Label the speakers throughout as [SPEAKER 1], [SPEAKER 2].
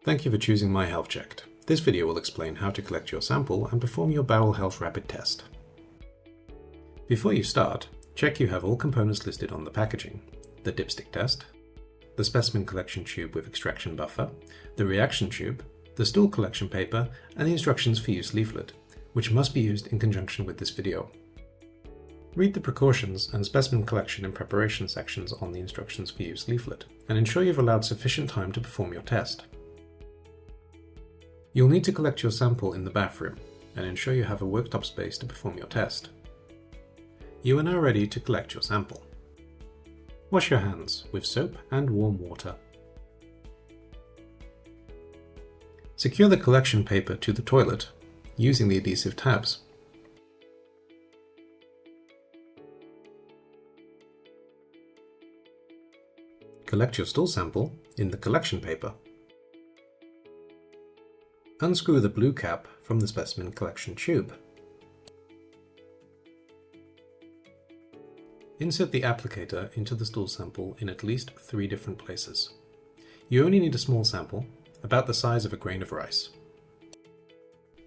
[SPEAKER 1] Thank you for choosing MyHealthChecked. This video will explain how to collect your sample and perform your bowel health rapid test. Before you start, check you have all components listed on the packaging: the dipstick test, the specimen collection tube with extraction buffer, the reaction tube, the stool collection paper, and the instructions for use leaflet, which must be used in conjunction with this video. Read the precautions and specimen collection and preparation sections on the instructions for use leaflet, and ensure you've allowed sufficient time to perform your test. You'll need to collect your sample in the bathroom, and ensure you have a worktop space to perform your test. You are now ready to collect your sample. Wash your hands with soap and warm water. Secure the collection paper to the toilet using the adhesive tabs. Collect your stool sample in the collection paper. Unscrew the blue cap from the specimen collection tube. Insert the applicator into the stool sample in at least 3 different places. You only need a small sample, about the size of a grain of rice.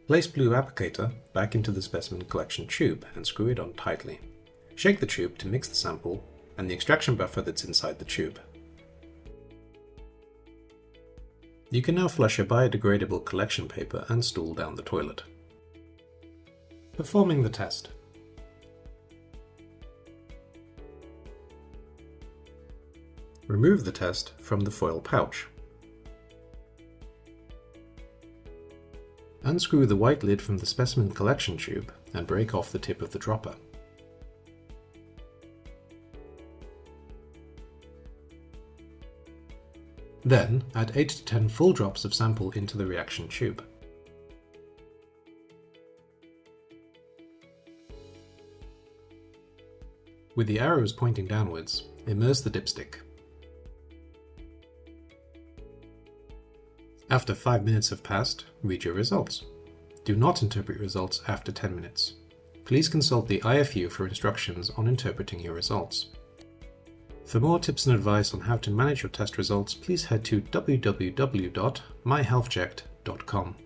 [SPEAKER 1] Place blue applicator back into the specimen collection tube and screw it on tightly. Shake the tube to mix the sample and the extraction buffer that's inside the tube. You can now flush a biodegradable collection paper and stool down the toilet. Performing the test. Remove the test from the foil pouch. Unscrew the white lid from the specimen collection tube and break off the tip of the dropper. Then, add 8 to 10 full drops of sample into the reaction tube. With the arrows pointing downwards, immerse the dipstick. After 5 minutes have passed, read your results. Do not interpret results after 10 minutes. Please consult the IFU for instructions on interpreting your results. For more tips and advice on how to manage your test results, please head to www.myhealthchecked.com.